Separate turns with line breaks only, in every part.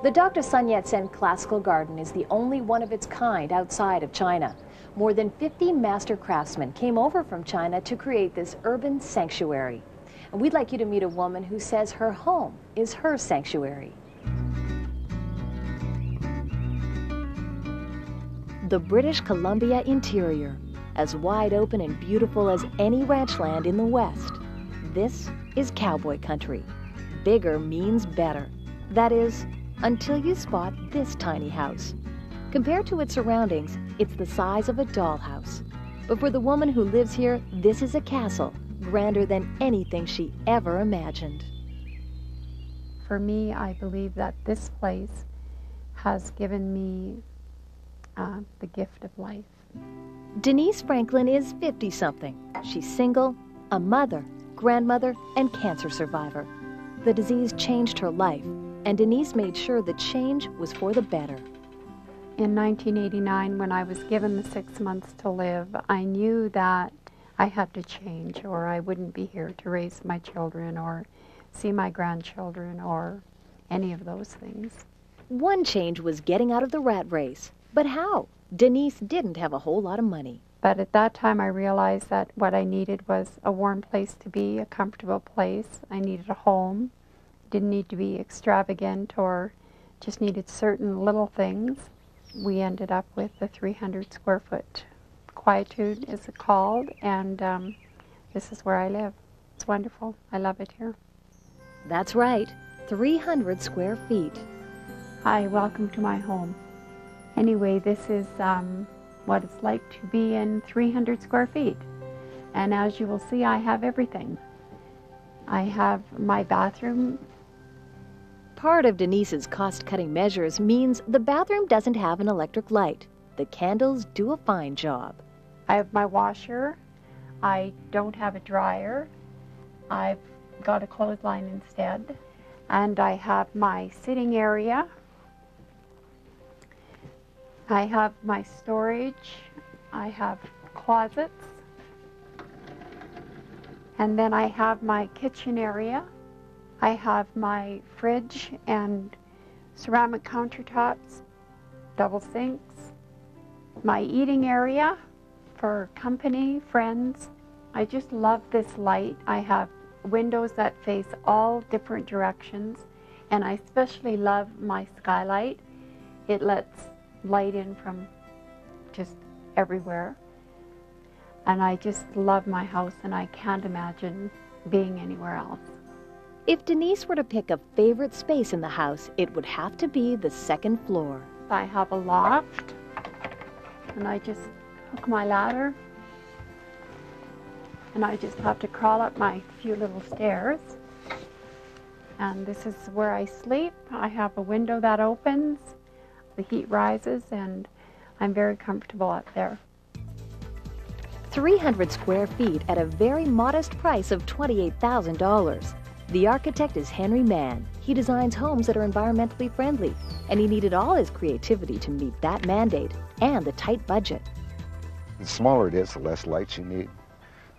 The Dr. Sun Yat-sen Classical Garden is the only one of its kind outside of China. More than 50 master craftsmen came over from China to create this urban sanctuary. And we'd like you to meet a woman who says her home is her sanctuary. The British Columbia interior, as wide open and beautiful as any ranch land in the West. This is cowboy country. Bigger means better. That is, until you spot this tiny house. Compared to its surroundings, it's the size of a dollhouse. But for the woman who lives here, this is a castle, grander than anything she ever imagined.
For me, I believe that this place has given me the gift of life.
Denise Franklin is 50-something. She's single, a mother, grandmother, and cancer survivor. The disease changed her life, and Denise made sure the change was for the better.
In 1989, when I was given the 6 months to live, I knew that I had to change, or I wouldn't be here to raise my children or see my grandchildren or any of those things.
One change was getting out of the rat race. But how? Denise didn't have a whole lot of money.
But at that time, I realized that what I needed was a warm place to be, a comfortable place. I needed a home. Didn't need to be extravagant or just needed certain little things. We ended up with a 300 square foot. Quietude is called, and this is where I live. It's wonderful. I love it here.
That's right, 300 square feet.
Hi, welcome to my home. Anyway, this is what it's like to be in 300 square feet. And as you will see, I have everything. I have my bathroom.
Part of Denise's cost-cutting measures means the bathroom doesn't have an electric light. The candles do a fine job.
I have my washer. I don't have a dryer. I've got a clothesline instead. And I have my sitting area. I have my storage. I have closets. And then I have my kitchen area. I have my fridge and ceramic countertops, double sinks, my eating area for company, friends. I just love this light. I have windows that face all different directions, and I especially love my skylight. It lets light in from just everywhere. And I just love my house, and I can't imagine being anywhere else.
If Denise were to pick a favorite space in the house, it would have to be the second floor.
I have a loft, and I just hook my ladder, and I just have to crawl up my few little stairs. And this is where I sleep. I have a window that opens. The heat rises, and I'm very comfortable up there.
300 square feet at a very modest price of $28,000. The architect is Henry Mann. He designs homes that are environmentally friendly, and he needed all his creativity to meet that mandate and the tight budget.
The smaller it is, the less lights you need,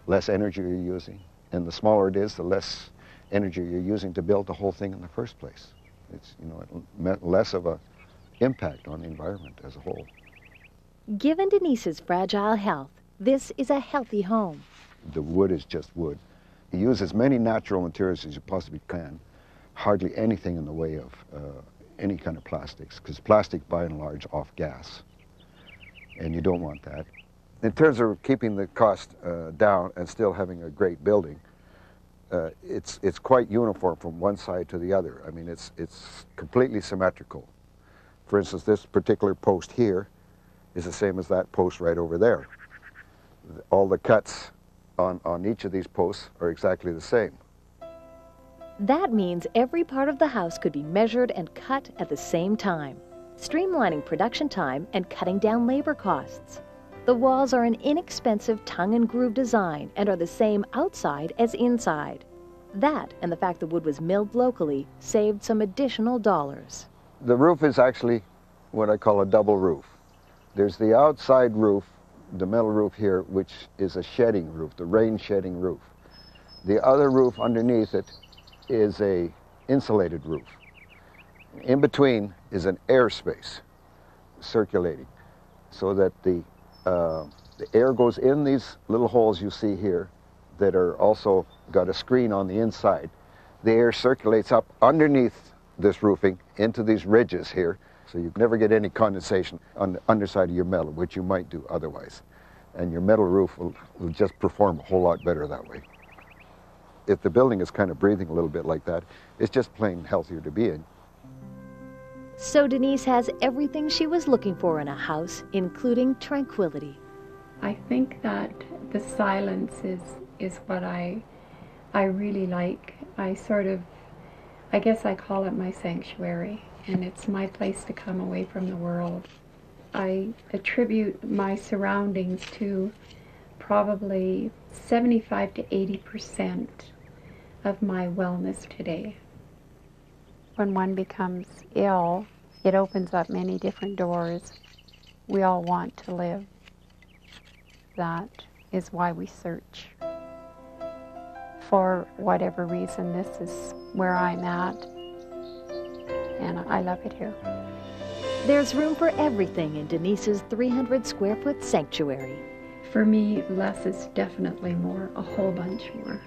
less energy you're using. And the smaller it is, the less energy you're using to build the whole thing in the first place. It's, less of a impact on the environment as a whole.
Given Denise's fragile health, this is a healthy home.
The wood is just wood. You use as many natural materials as you possibly can. Hardly anything in the way of any kind of plastics, because plastic, by and large, off gas, and you don't want that. In terms of keeping the cost down and still having a great building, it's quite uniform from one side to the other. I mean, it's completely symmetrical. For instance, this particular post here is the same as that post right over there. All the cuts on each of these posts are exactly the same.
That means every part of the house could be measured and cut at the same time, streamlining production time and cutting down labor costs. The walls are an inexpensive tongue and groove design and are the same outside as inside. That, and the fact the wood was milled locally, saved some additional dollars.
The roof is actually what I call a double roof. There's the outside roof, the metal roof here, which is a shedding roof, the rain shedding roof. The other roof underneath it is a insulated roof. In between is an air space circulating, so that the air goes in these little holes you see here that are also got a screen on the inside. The air circulates up underneath this roofing into these ridges here, so you never get any condensation on the underside of your metal, which you might do otherwise. And your metal roof will just perform a whole lot better that way. If the building is kind of breathing a little bit like that, it's just plain healthier to be in.
So Denise has everything she was looking for in a house, including tranquility.
I think that the silence is what I really like. I guess I call it my sanctuary, and it's my place to come away from the world. I attribute my surroundings to probably 75 to 80% of my wellness today. When one becomes ill, it opens up many different doors. We all want to live. That is why we search. For whatever reason, this is where I'm at, and I love it here.
There's room for everything in Denise's 300 square foot sanctuary.
For me, less is definitely more, a whole bunch more.